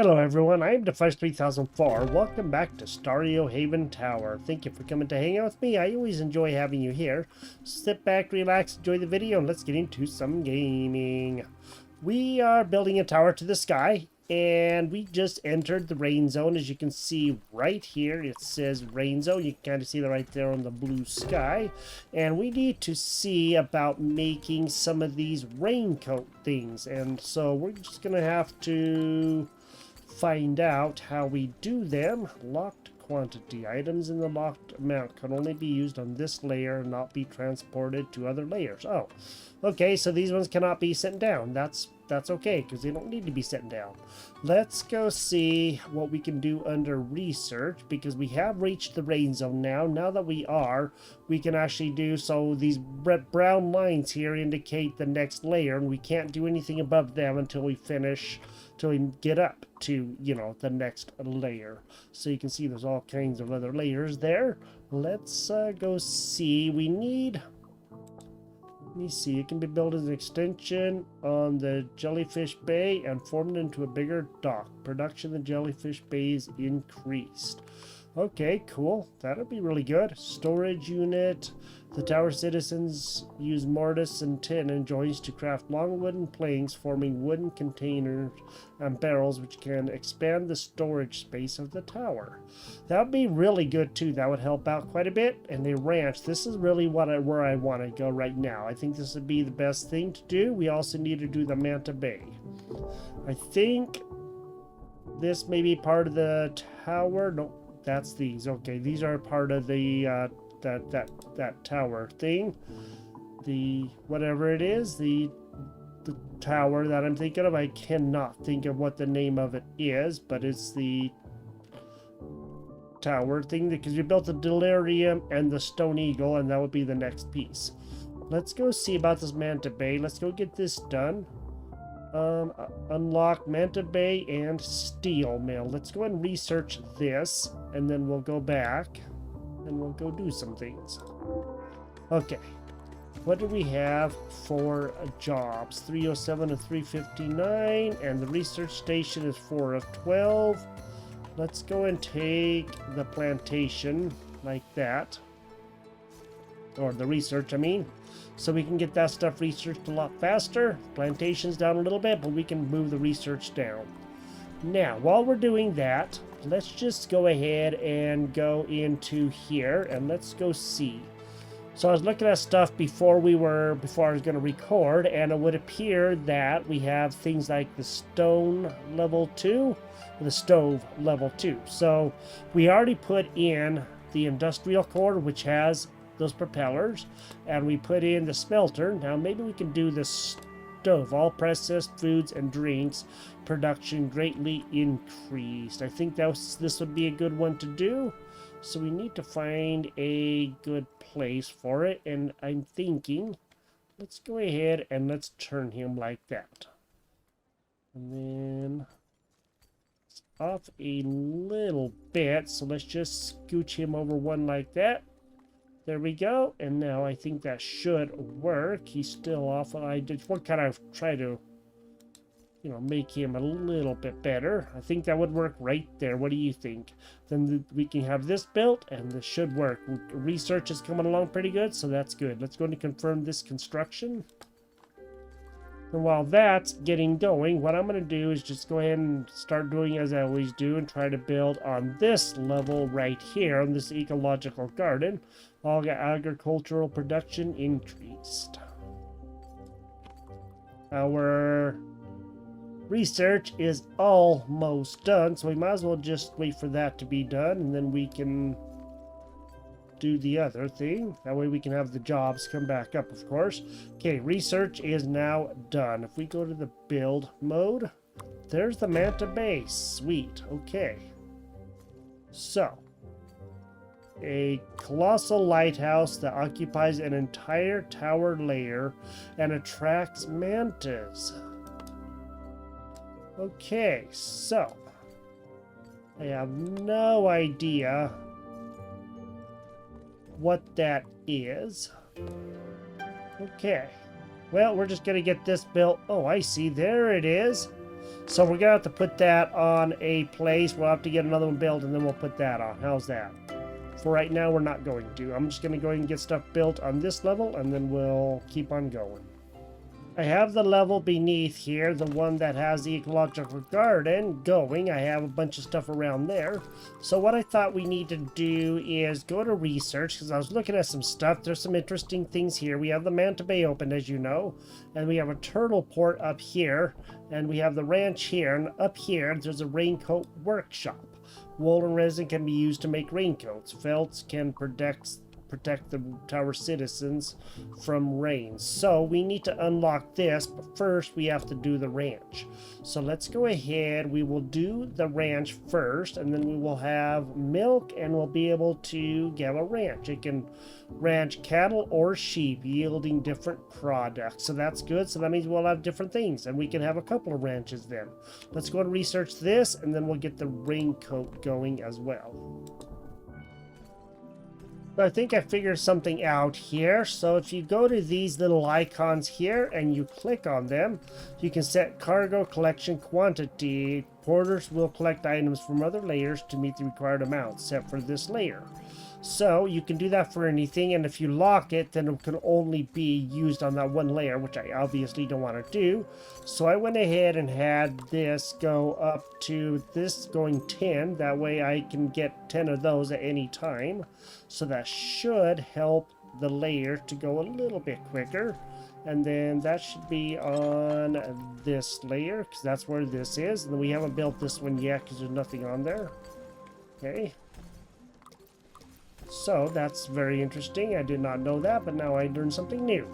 Hello everyone, I am Device 3004. Welcome back to Stario Haven Tower. Thank you for coming to hang out with me. I always enjoy having you here. Sit back, relax, enjoy the video, and let's get into some gaming. We are building a tower to the sky, and we just entered the rain zone. As you can see right here, it says rain zone. You can kind of see that right there on the blue sky. And we need to see about making some of these raincoat things. And so we're just going to have to find out how we do them. Locked quantity. Items in the locked amount can only be used on this layer and not be transported to other layers. Oh, okay, so these ones cannot be sent down. That's okay, because they don't need to be sent down. Let's go see what we can do under research, because we have reached the rain zone now. Now that we can actually do so. These brown lines here indicate the next layer, and we can't do anything above them until we finish, till we get up to, you know, the next layer. So you can see there's all kinds of other layers there. Let's go see. We need... Let me see, it can be built as an extension on the Jellyfish Bay and formed into a bigger dock. Production of the Jellyfish Bay is increased. Okay, cool. That'll be really good. Storage unit. The tower citizens use mortise and tin and joints to craft long wooden planks, forming wooden containers and barrels, which can expand the storage space of the tower. That would be really good too. That would help out quite a bit. And the ranch. This is really where I want to go right now. I think this would be the best thing to do. We also need to do the Manta Bay. I think this may be part of the tower. Nope. That's these. Okay, these are part of the that tower thing. The whatever it is, the tower that I'm thinking of. I cannot think of what the name of it is, but it's the tower thing, because we built the delirium and the stone eagle, and that would be the next piece. Let's go see about this Manta Bay. Let's go get this done. Unlock Manta Bay and steel mill. Let's go and research this, and then we'll go back and we'll go do some things. Okay, what do we have for jobs? 307 and 359, and the research station is 4 of 12. Let's go and take the plantation like that, or the research, I mean, so we can get that stuff researched a lot faster. Plantation's down a little bit, but we can move the research down. Now, while we're doing that, let's just go ahead and go into here, and let's go see. So I was looking at stuff before I was going to record, and it would appear that we have things like the stone level 2, the stove level 2. So we already put in the industrial core, which has those propellers, and we put in the smelter. Now maybe we can do the stove. All processed foods and drinks production greatly increased. I think this would be a good one to do. So we need to find a good place for it, and I'm thinking let's go ahead and let's turn him like that, and then it's off a little bit, so let's just scooch him over one like that. There we go, and now I think that should work. He's still off. I just want to kind of try to, you know, make him a little bit better. I think that would work right there. What do you think? Then we can have this built, and this should work. Research is coming along pretty good, so that's good. Let's go and confirm this construction. And while that's getting going, what I'm going to do is just go ahead and start doing as I always do, and try to build on this level right here, on this ecological garden. All agricultural production increased. Our research is almost done, so we might as well just wait for that to be done, and then we can do the other thing. That way we can have the jobs come back up, of course. Okay, research is now done. If we go to the build mode, there's the Manta Bay. Sweet. Okay. So, a colossal lighthouse that occupies an entire tower layer and attracts mantas. Okay, so I have no idea what that is. Okay, well, we're just gonna get this built. Oh, I see, there it is. So we're gonna have to put that on a place. We'll have to get another one built and then we'll put that on. How's that? For right now, we're not going to. I'm just gonna go ahead and get stuff built on this level and then we'll keep on going. I have the level beneath here, the one that has the ecological garden going. I have a bunch of stuff around there. So what I thought we need to do is go to research, because I was looking at some stuff. There's some interesting things here. We have the Manta Bay open, as you know, and we have a turtle port up here, and we have the ranch here, and up here there's a raincoat workshop. Wool and resin can be used to make raincoats. Felts can protect the tower citizens from rain. So we need to unlock this, but first we have to do the ranch. So let's go ahead. We will do the ranch first, and then we will have milk, and we'll be able to get a ranch. It can ranch cattle or sheep, yielding different products. So that's good. So that means we'll have different things, and we can have a couple of ranches then. Let's go and research this, and then we'll get the raincoat going as well. I think I figured something out here. So if you go to these little icons here and you click on them, you can set cargo collection quantity. Porters will collect items from other layers to meet the required amount set for this layer. So you can do that for anything, and if you lock it, then it can only be used on that one layer, which I obviously don't want to do. So I went ahead and had this go up to this going 10. That way I can get 10 of those at any time. So that should help the layer to go a little bit quicker. And then that should be on this layer, because that's where this is. And we haven't built this one yet because there's nothing on there. Okay. So that's very interesting. I did not know that, but now I learned something new.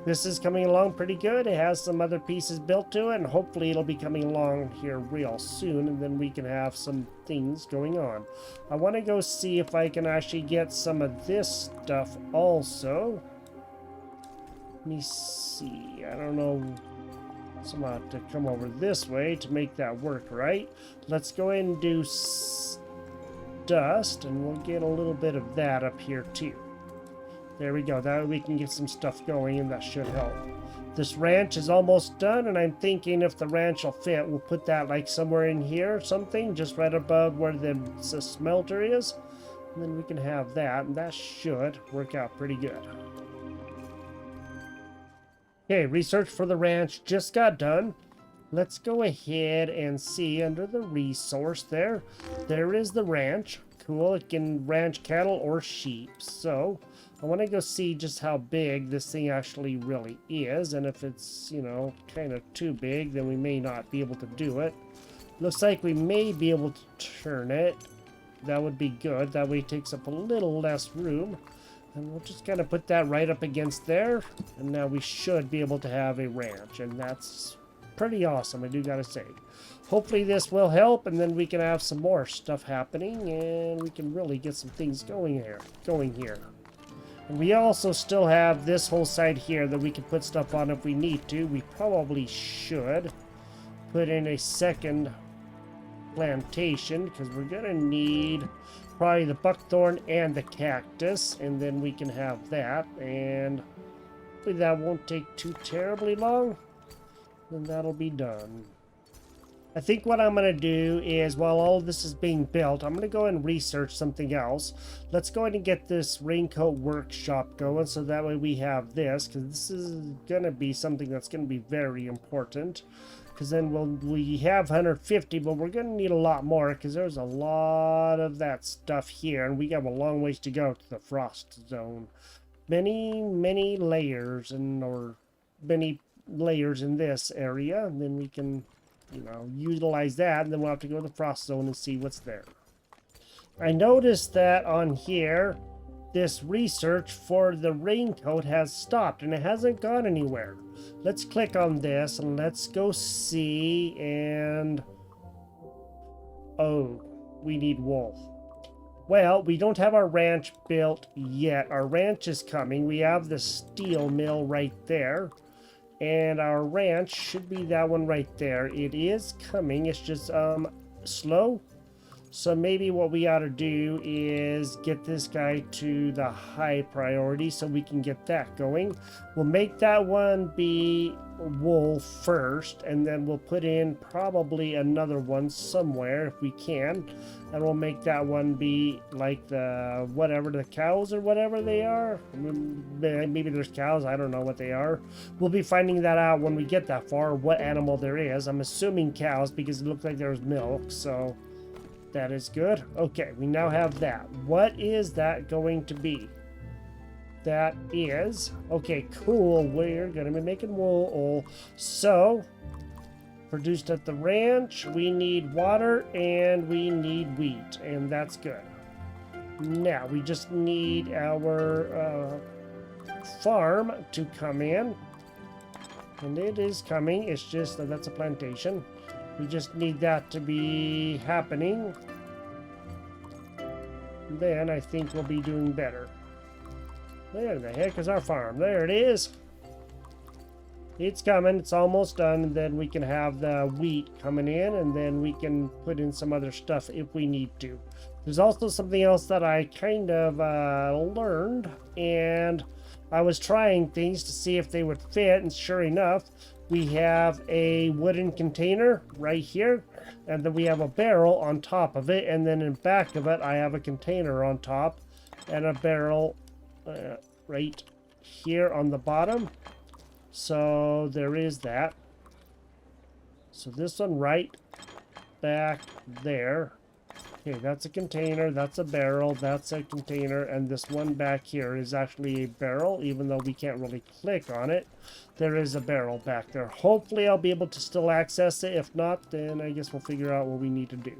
This is coming along pretty good. It has some other pieces built to it, and hopefully it'll be coming along here real soon, and then we can have some things going on. I want to go see if I can actually get some of this stuff also. Let me see. I don't know. So I'm going to have to come over this way to make that work right. Let's go ahead and do dust, and we'll get a little bit of that up here too. There we go. That way we can get some stuff going, and that should help. This ranch is almost done, and I'm thinking if the ranch will fit, we'll put that like somewhere in here or something, just right above where the smelter is, and then we can have that, and that should work out pretty good. Okay, research for the ranch just got done. Let's go ahead and see under the resource there. There is the ranch. Cool, it can ranch cattle or sheep. So I want to go see just how big this thing actually really is. And if it's, you know, kind of too big, then we may not be able to do it. Looks like we may be able to turn it. That would be good. That way it takes up a little less room. And we'll just kind of put that right up against there. And now we should be able to have a ranch. And that's pretty awesome, I do gotta say. Hopefully this will help, and then we can have some more stuff happening, and we can really get some things going here. And we also still have this whole side here that we can put stuff on if we need to. We probably should put in a second plantation, because we're gonna need probably the buckthorn and the cactus, and then we can have that, and hopefully that won't take too terribly long. Then that'll be done. I think what I'm going to do is, while all of this is being built, I'm going to go and research something else. Let's go ahead and get this raincoat workshop going, so that way we have this, because this is going to be something that's going to be very important. Because then we have 150, but we're going to need a lot more, because there's a lot of that stuff here, and we have a long ways to go to the frost zone. Many layers, or many layers in this area, and then we can, you know, utilize that, and then we'll have to go to the frost zone and see what's there. I noticed that on here, this research for the raincoat has stopped, and it hasn't gone anywhere. Let's click on this, and let's go see, and oh, we need wool. Well, we don't have our ranch built yet. Our ranch is coming. We have the steel mill right there. And our ranch should be that one right there. It is coming. It's just slow. So maybe what we ought to do is get this guy to the high priority so we can get that going. We'll make that one be wool first, and then we'll put in probably another one somewhere if we can. And we'll make that one be like the whatever, the cows or whatever they are. Maybe there's cows, I don't know what they are. We'll be finding that out when we get that far, what animal there is. I'm assuming cows because it looked like there was milk, so that is good. Okay, we now have that. What is that going to be? That is... Okay, cool. We're going to be making wool. So, produced at the ranch, we need water and we need wheat. And that's good. Now, we just need our farm to come in. And it is coming. It's just that that's a plantation. We just need that to be happening. Then I think we'll be doing better. Where the heck is our farm? There it is. It's coming. It's almost done. And then we can have the wheat coming in. And then we can put in some other stuff if we need to. There's also something else that I kind of learned. And I was trying things to see if they would fit. And sure enough, we have a wooden container right here, and then we have a barrel on top of it, and then in back of it I have a container on top and a barrel right here on the bottom. So there is that. So this one right back there. Okay, that's a container, that's a barrel, that's a container, and this one back here is actually a barrel, even though we can't really click on it. There is a barrel back there. Hopefully I'll be able to still access it. If not, then I guess we'll figure out what we need to do.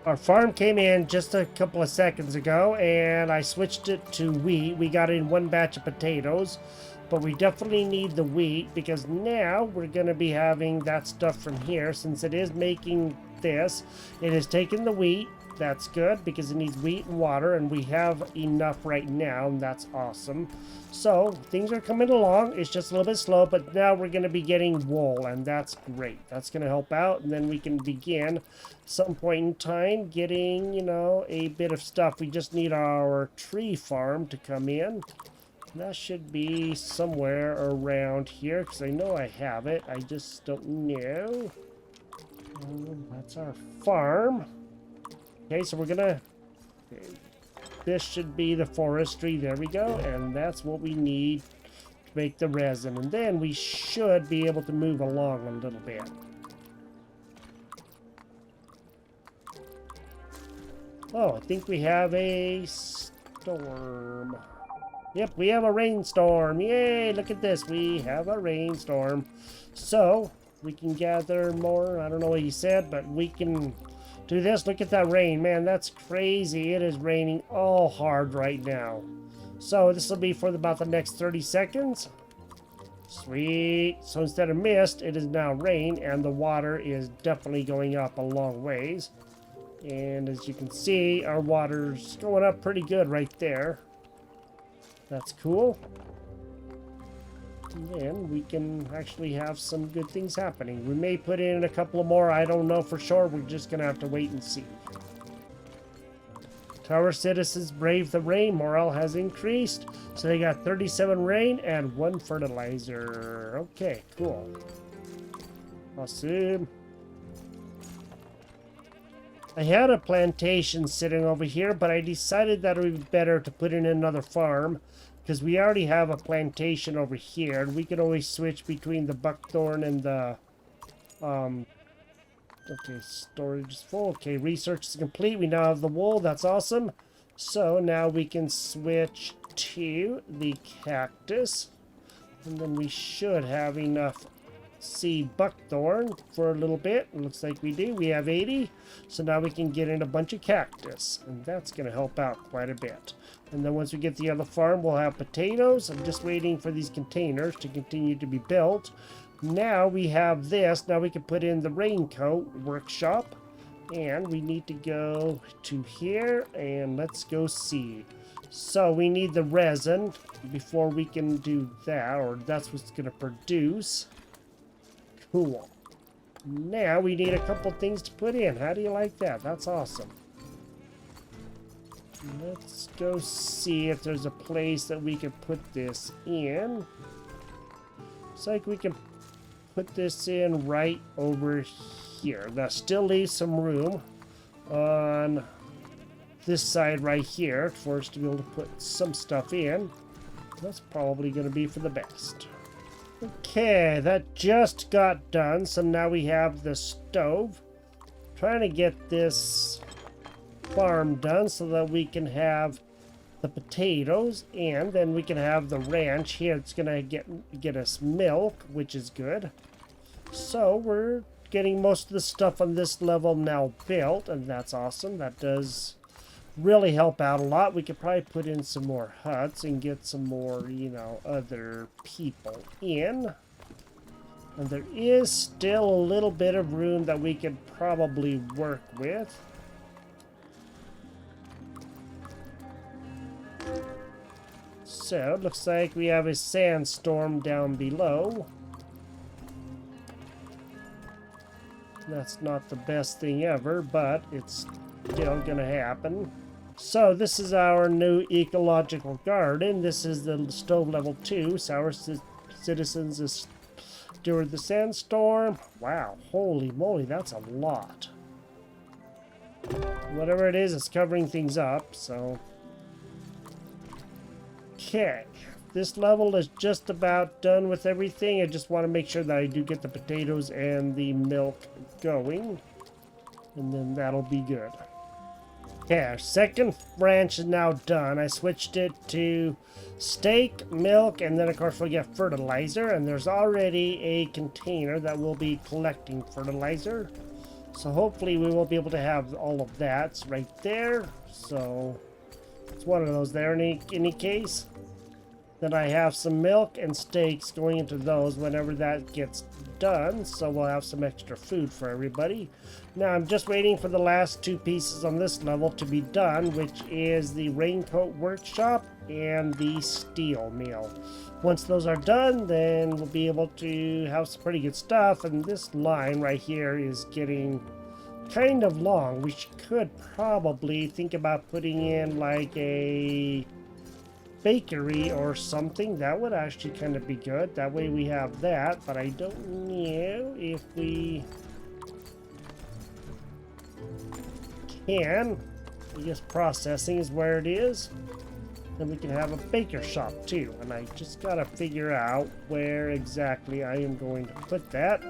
Our farm came in just a couple of seconds ago, and I switched it to wheat. We got in one batch of potatoes, but we definitely need the wheat, because now we're going to be having that stuff from here. Since it is making this, it has taken the wheat. That's good, because it needs wheat and water, and we have enough right now, and that's awesome. So things are coming along. It's just a little bit slow, but now we're going to be getting wool, and that's great. That's going to help out, and then we can begin some point in time getting, you know, a bit of stuff. We just need our tree farm to come in. That should be somewhere around here, because I know I have it. I just don't know. That's our farm. Okay, so we're gonna... Okay, this should be the forestry. There we go. And that's what we need to make the resin. And then we should be able to move along a little bit. Oh, I think we have a storm. Yep, we have a rainstorm. Yay, look at this. We have a rainstorm. So, we can gather more. I don't know what he said, but we can do this. Look at that rain. Man, that's crazy. It is raining all hard right now. So, this will be for about the next 30 seconds. Sweet. So, instead of mist, it is now rain, and the water is definitely going up a long ways. And as you can see, our water's going up pretty good right there. That's cool. And then we can actually have some good things happening. We may put in a couple more. I don't know for sure. We're just going to have to wait and see. Tower citizens brave the rain. Morale has increased. So they got 37 rain and 1 fertilizer. Okay, cool. Awesome. I had a plantation sitting over here, but I decided that it would be better to put in another farm, because we already have a plantation over here, and we could always switch between the buckthorn and the, okay, storage is full. Okay, research is complete. We now have the wool. That's awesome. So now we can switch to the cactus, and then we should have enough seed buckthorn for a little bit. It looks like we do. We have 80. So now we can get in a bunch of cactus, and that's going to help out quite a bit. And then once we get the other farm, we'll have potatoes. I'm just waiting for these containers to continue to be built. Now we have this. Now we can put in the Raincoat workshop, and we need to go to here, and let's go see. So we need the resin before we can do that, or that's what's going to produce. Cool. Now we need a couple things to put in. How do you like that? That's awesome. Let's go see if there's a place that we can put this in. Looks like we can put this in right over here. That still leaves some room on this side right here for us to be able to put some stuff in. That's probably going to be for the best. Okay, that just got done. So now we have the stove. Trying to get this farm done so that we can have the potatoes, and then we can have the ranch here. It's gonna get us milk, which is good. So we're getting most of the stuff on this level now built, and that's awesome. That does really help out a lot. We could probably put in some more huts and get some more, you know, other people in. And there is still a little bit of room that we could probably work with. So, it looks like we have a sandstorm down below. That's not the best thing ever, but it's still gonna happen. So, this is our new ecological garden. This is the stove level 2. So, our citizens is during the sandstorm. Wow, holy moly, that's a lot. Whatever it is, it's covering things up, so... Okay, this level is just about done with everything. I just want to make sure that I do get the potatoes and the milk going, and then that'll be good. Okay, our second branch is now done. I switched it to steak, milk, and then of course we'll get fertilizer, and there's already a container that will be collecting fertilizer. So hopefully we will be able to have all of that right there. So it's one of those there in any case. Then I have some milk and steaks going into those whenever that gets done. So we'll have some extra food for everybody. Now I'm just waiting for the last two pieces on this level to be done, which is the Raincoat workshop and the steel mill. Once those are done, then we'll be able to have some pretty good stuff. And this line right here is getting kind of long. We could probably think about putting in like a bakery or something. That would actually kind of be good. That way we have that, but I don't know if we can. I guess processing is where it is. Then we can have a baker shop too, and I just gotta figure out where exactly I am going to put that.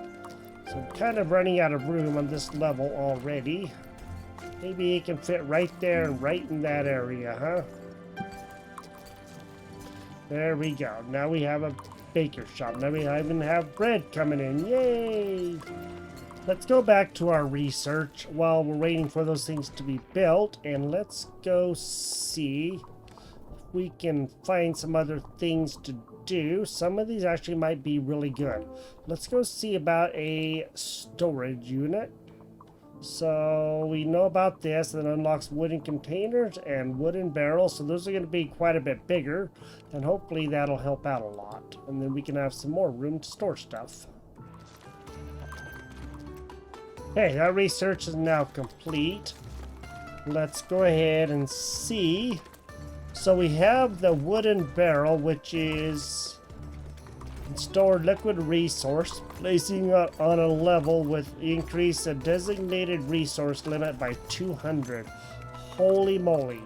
So I'm kind of running out of room on this level already. Maybe it can fit right there and right in that area, huh? There we go. Now we have a baker shop. Now we even have bread coming in. Yay! Let's go back to our research while we're waiting for those things to be built, and let's go see if we can find some other things to do. Some of these actually might be really good. Let's go see about a storage unit. So we know about this, and it unlocks wooden containers and wooden barrels. So those are going to be quite a bit bigger, and hopefully that'll help out a lot. And then we can have some more room to store stuff. Okay, that research is now complete. Let's go ahead and see. So we have the wooden barrel, which is stored liquid resource, placing it on a level with increase a designated resource limit by 200. Holy moly.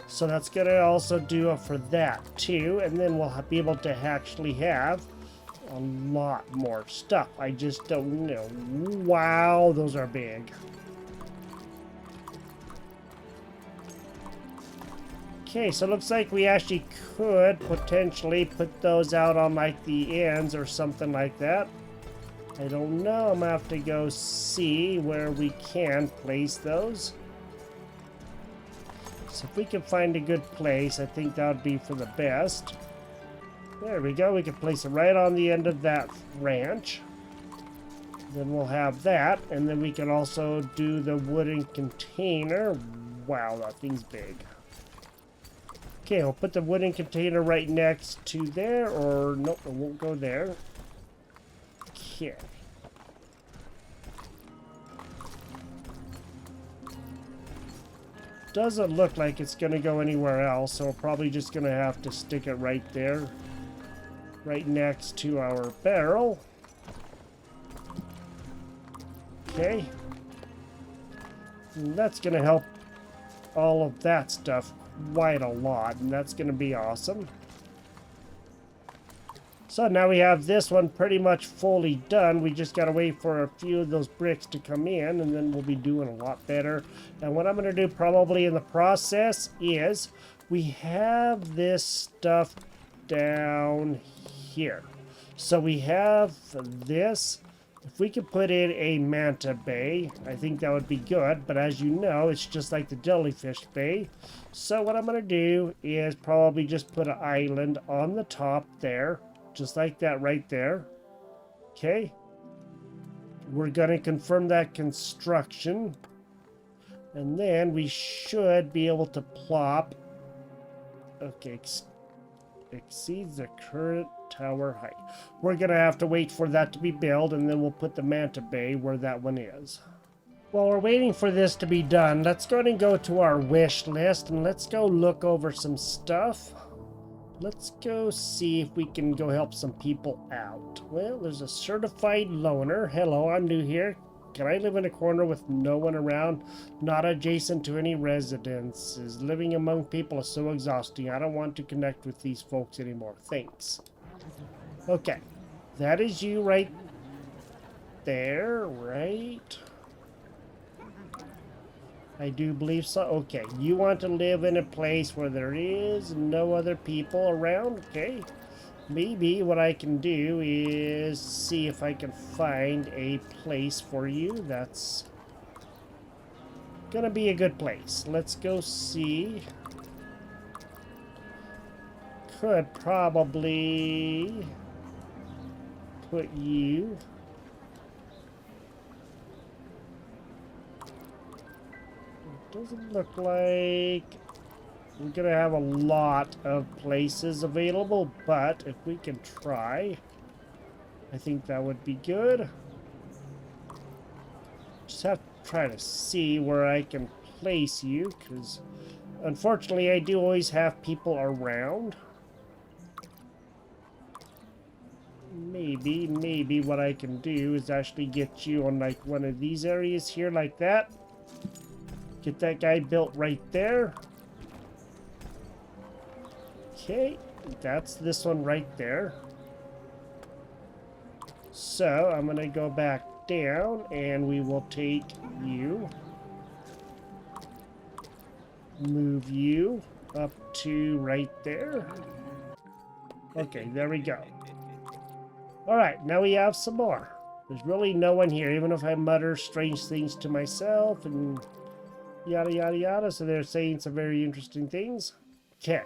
So that's going to also do it for that too, and then we'll be able to actually have a lot more stuff. I just don't know. Wow, those are big. Okay, so it looks like we actually could potentially put those out on like the ends or something like that. I don't know. I'm gonna have to go see where we can place those. So if we can find a good place, I think that would be for the best. There we go. We can place it right on the end of that ranch. Then we'll have that, and then we can also do the wooden container. Wow, that thing's big. Okay, we'll put the wooden container right next to there, or nope, it won't go there. Okay. Doesn't look like it's going to go anywhere else, so we're probably just going to have to stick it right there. Right next to our barrel. Okay. And that's going to help all of that stuff quite a lot, and that's going to be awesome. So now we have this one pretty much fully done. We just got to wait for a few of those bricks to come in, and then we'll be doing a lot better. And what I'm going to do probably in the process is we have this stuff down here. So we have this. If we could put in a Manta Bay, I think that would be good. But as you know, it's just like the Jellyfish Bay. So what I'm going to do is probably just put an island on the top there. Just like that right there. Okay. We're going to confirm that construction. And then we should be able to plop. Okay. Exceeds the current tower height. We're going to have to wait for that to be built, and then we'll put the Manta Bay where that one is. While we're waiting for this to be done, let's go ahead and go to our wish list, and let's go look over some stuff. Let's go see if we can go help some people out. Well, there's a certified loner. Hello, I'm new here. Can I live in a corner with no one around, not adjacent to any residences? Living among people is so exhausting. I don't want to connect with these folks anymore. Thanks. Okay. That is you right there, right? I do believe so. Okay. You want to live in a place where there is no other people around? Okay. Maybe what I can do is see if I can find a place for you that's gonna be a good place. Let's go see. Could probably put you. It doesn't look like we're gonna have a lot of places available, but if we can try, I think that would be good. Just have to try to see where I can place you, because unfortunately I do always have people around. Maybe what I can do is actually get you on like one of these areas here like that. Get that guy built right there. Okay, that's this one right there. So I'm gonna go back down and we will take you, move you up to right there. Okay, there we go. Alright, now we have some more. There's really no one here, even if I mutter strange things to myself and yada yada yada. So they're saying some very interesting things. Okay.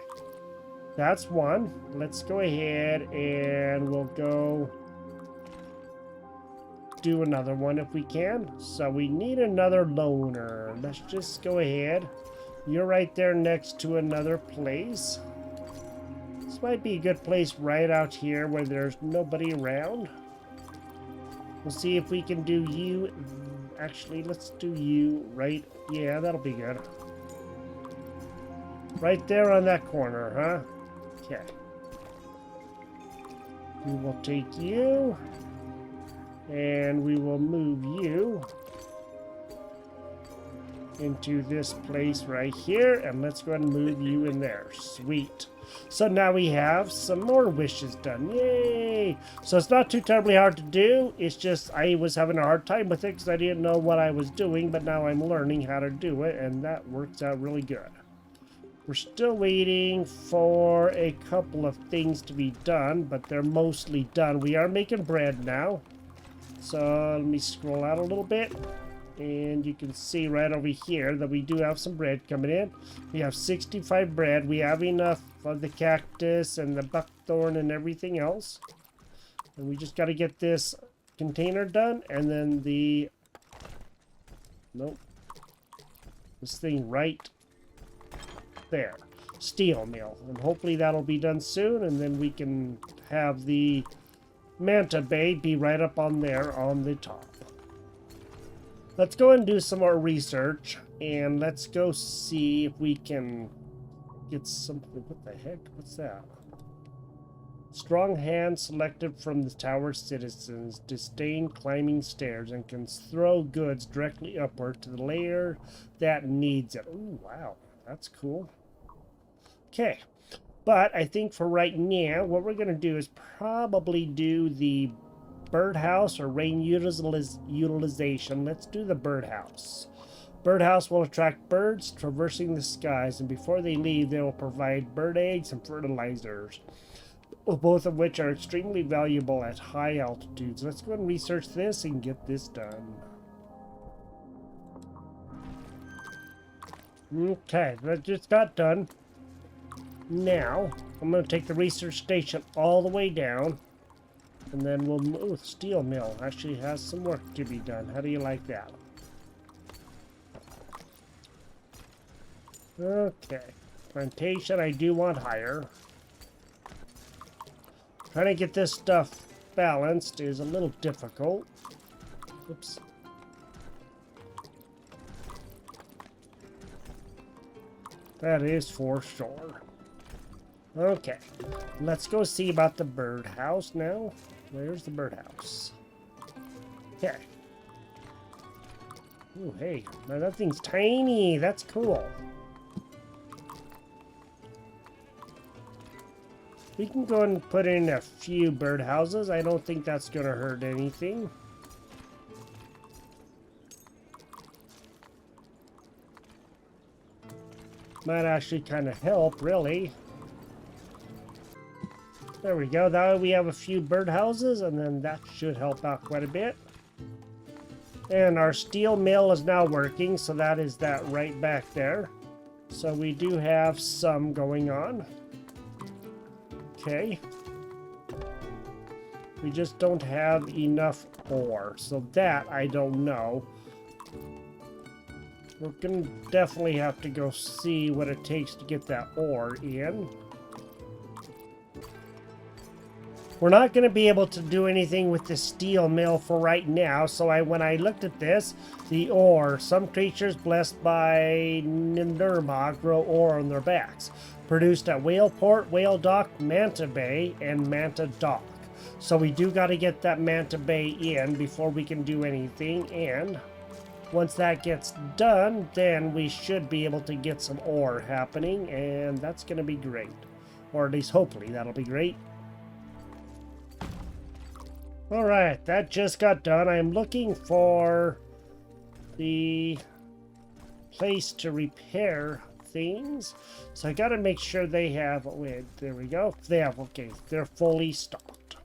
That's one. Let's go ahead and we'll go do another one if we can. So we need another loner. Let's just go ahead. You're right there next to another place. This might be a good place right out here where there's nobody around. We'll see if we can do you. Actually, let's do you right. Yeah, that'll be good. Right there on that corner, huh? Okay. We will take you, and we will move you into this place right here, and let's go ahead and move you in there. Sweet. So now we have some more wishes done. Yay! So it's not too terribly hard to do. It's just I was having a hard time with it because I didn't know what I was doing, but now I'm learning how to do it, and that works out really good. We're still waiting for a couple of things to be done, but they're mostly done. We are making bread now. So let me scroll out a little bit. And you can see right over here that we do have some bread coming in. We have 65 bread. We have enough of the cactus and the buckthorn and everything else. And we just got to get this container done. And then the... Nope. This thing right there. Steel mill. And hopefully that'll be done soon. And then we can have the Manta Bay be right up on there on the top. Let's go and do some more research, and let's go see if we can get something. What the heck? What's that? Strong hand selected from the tower citizens disdain climbing stairs and can throw goods directly upward to the layer that needs it. Oh, wow. That's cool. Okay. But I think for right now, what we're going to do is probably do the birdhouse or rain utilization. Let's do the birdhouse. Birdhouse will attract birds traversing the skies, and before they leave, they will provide bird eggs and fertilizers, both of which are extremely valuable at high altitudes. Let's go and research this and get this done. Okay, that just got done. Now, I'm going to take the research station all the way down, and then we'll move. Steel mill actually has some work to be done. How do you like that? Okay. Plantation, I do want higher. Trying to get this stuff balanced is a little difficult. Oops. That is for sure. Okay. Let's go see about the birdhouse now. Where's the birdhouse? Okay. Oh, hey. Now that thing's tiny. That's cool. We can go and put in a few birdhouses. I don't think that's going to hurt anything. Might actually kind of help, really. There we go. That way we have a few birdhouses, and then that should help out quite a bit. And our steel mill is now working, so that is that right back there. So we do have some going on. Okay. We just don't have enough ore, so that I don't know. We're gonna definitely have to go see what it takes to get that ore in. We're not going to be able to do anything with the steel mill for right now, so when I looked at this, the ore, some creatures blessed by Ninderma grow ore on their backs, produced at Whaleport, Whale Dock, Manta Bay, and Manta Dock. So we do got to get that Manta Bay in before we can do anything, and once that gets done, then we should be able to get some ore happening, and that's going to be great. Or at least hopefully that'll be great. Alright, that just got done. I'm looking for the place to repair things. So I gotta make sure they have, wait, there we go. They have, okay, they're fully stocked.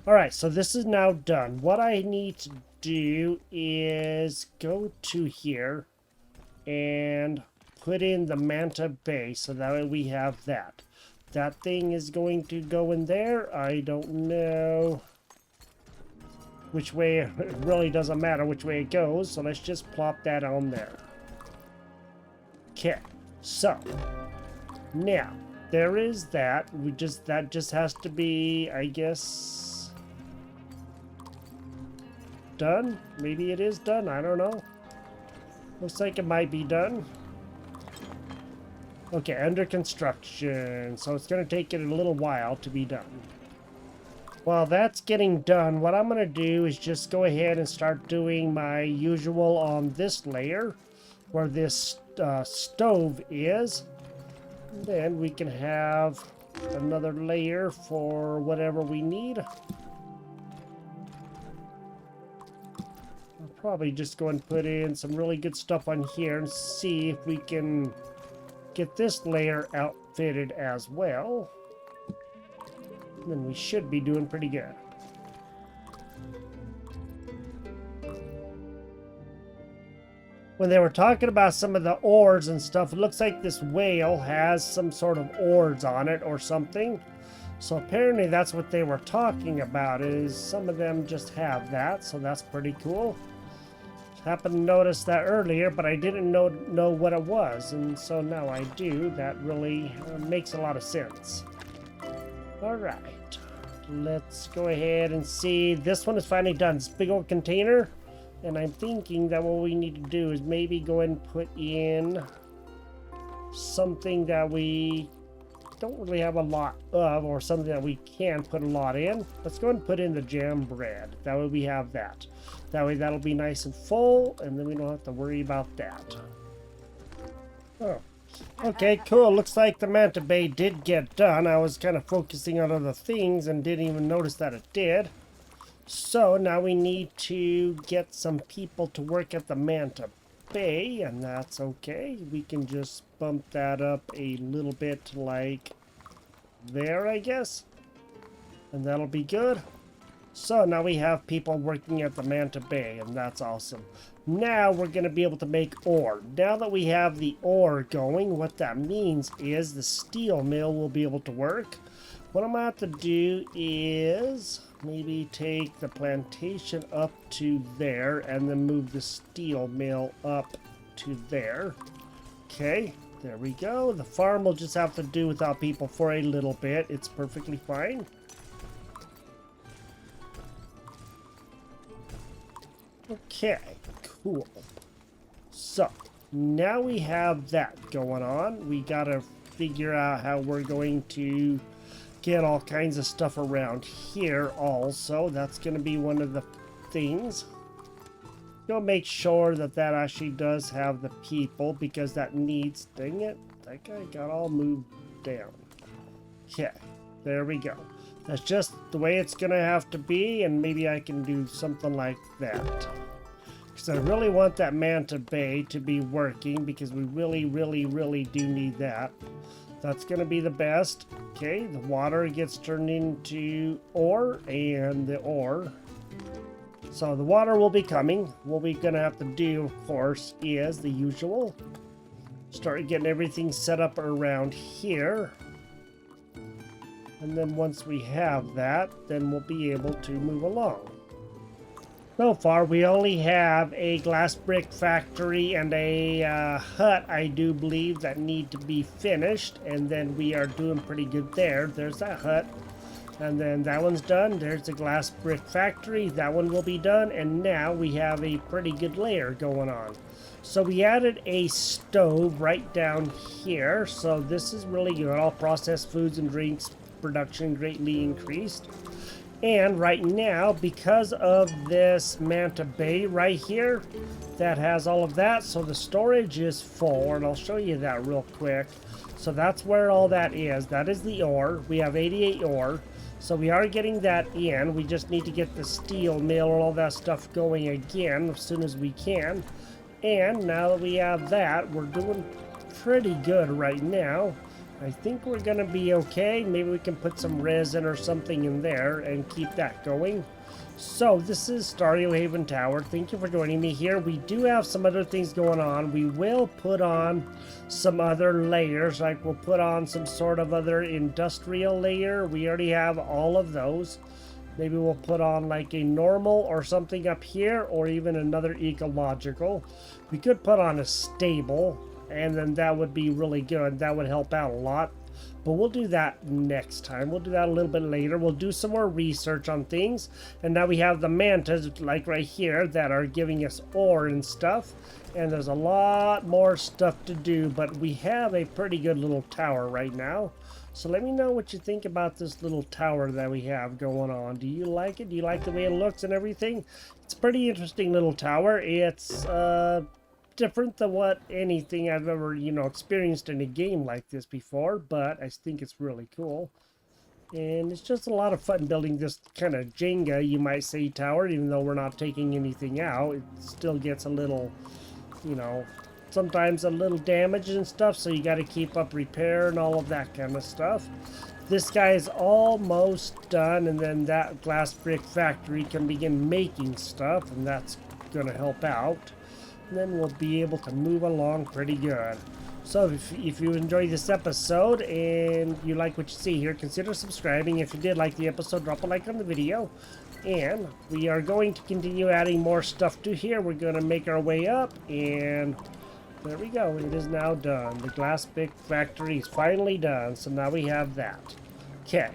Alright, so this is now done. What I need to do is go to here and put in the Manta Bay so that way we have that. That thing is going to go in there. I don't know which way. It really doesn't matter which way it goes, so let's just plop that on there. Okay, so now there is that. That just has to be, I guess, done. Maybe it is done, I don't know. Looks like it might be done. Okay, under construction, so it's going to take it a little while to be done. While that's getting done, what I'm going to do is just go ahead and start doing my usual on this layer where this stove is. And then we can have another layer for whatever we need. I'll probably just go and put in some really good stuff on here and see if we can get this layer outfitted as well. Then we should be doing pretty good. When they were talking about some of the ores and stuff, it looks like this whale has some sort of ores on it or something. So apparently that's what they were talking about, is some of them just have that, so that's pretty cool. Happened to notice that earlier, but I didn't know what it was, and so now I do. That really makes a lot of sense. Alright, let's go ahead and see. This one is finally done. This big old container. And I'm thinking that what we need to do is maybe go ahead and put in something that we don't really have a lot of, or something that we can put a lot in. Let's go ahead and put in the jam bread. That way we have that. That way that'll be nice and full, and then we don't have to worry about that. Oh. Okay, cool. Looks like the Manta Bay did get done. I was kind of focusing on other things and didn't even notice that it did. So now we need to get some people to work at the Manta Bay, and that's okay. We can just bump that up a little bit like there, I guess. And that'll be good. So now we have people working at the Manta Bay, and that's awesome. Now we're going to be able to make ore. Now that we have the ore going, what that means is the steel mill will be able to work. What I'm going to have to do is maybe take the plantation up to there and then move the steel mill up to there. Okay, there we go. The farm will just have to do without people for a little bit. It's perfectly fine. Okay, cool. So, now we have that going on. We gotta figure out how we're going to get all kinds of stuff around here also. That's gonna be one of the things. Go make sure that that actually does have the people, because that needs, dang it, that guy got all moved down. Okay, there we go. That's just the way it's gonna have to be, and maybe I can do something like that. Because I really want that Manta Bay to be working, because we really do need that. That's gonna be the best. Okay, the water gets turned into ore, and the ore. So the water will be coming. What we're gonna have to do, of course, is the usual. Start getting everything set up around here. And then once we have that, then we'll be able to move along. So far, we only have a glass brick factory and a hut, I do believe, that need to be finished. And then we are doing pretty good there. There's that hut. And then that one's done. There's the glass brick factory. That one will be done. And now we have a pretty good layer going on. So we added a stove right down here. So this is really good. All processed foods and drinks production greatly increased. And right now, because of this Manta Bay right here, that has all of that, so the storage is full, and I'll show you that real quick. So that's where all that is. That is the ore. We have 88 ore, so we are getting that in. We just need to get the steel mill and all that stuff going again as soon as we can. And now that we have that, we're doing pretty good right now. I think we're gonna be okay. Maybe we can put some resin or something in there and keep that going. So this is Stario Haven Tower. Thank you for joining me here. We do have some other things going on. We will put on some other layers, like we'll put on some sort of other industrial layer. We already have all of those. Maybe we'll put on like a normal or something up here, or even another ecological. We could put on a stable, and then that would be really good. That would help out a lot. But we'll do that next time. We'll do that a little bit later. We'll do some more research on things. And now we have the mantas, like right here, that are giving us ore and stuff. And there's a lot more stuff to do. But we have a pretty good little tower right now. So let me know what you think about this little tower that we have going on. Do you like it? Do you like the way it looks and everything? It's a pretty interesting little tower. It's different than what anything I've ever, experienced in a game like this before, but I think it's really cool. And it's just a lot of fun building this kind of Jenga, you might say, tower, even though we're not taking anything out. It still gets a little, sometimes a little damage and stuff, so you got to keep up repair and all of that kind of stuff. This guy is almost done, and then that glass brick factory can begin making stuff, and that's going to help out. And then we'll be able to move along pretty good. So if you enjoyed this episode and you like what you see here, consider subscribing. If you did like the episode, drop a like on the video. And we are going to continue adding more stuff to here. We're going to make our way up, and there we go. It is now done. The glass brick factory is finally done, so now we have that. Okay.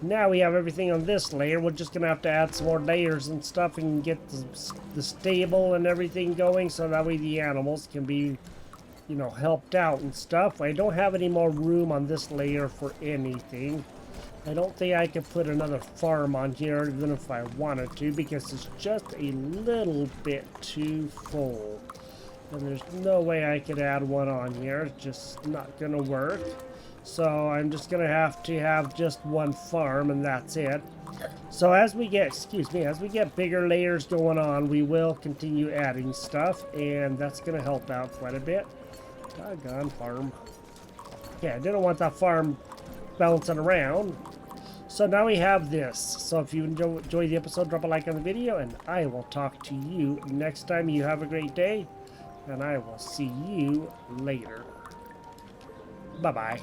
Now we have everything on this layer. We're just gonna have to add some more layers and stuff and get the stable and everything going, so that way the animals can be, you know, helped out and stuff. I don't have any more room on this layer for anything. I don't think I could put another farm on here even if I wanted to, because it's just a little bit too full. And there's no way I could add one on here. It's just not gonna work. So I'm just gonna have to have just one farm, and that's it. So as we get, as we get bigger layers going on, we will continue adding stuff, and that's gonna help out quite a bit. Doggone farm. Yeah, I didn't want that farm bouncing around. So now we have this. So if you enjoyed the episode, drop a like on the video, and I will talk to you next time. You have a great day, and I will see you later. Bye-bye.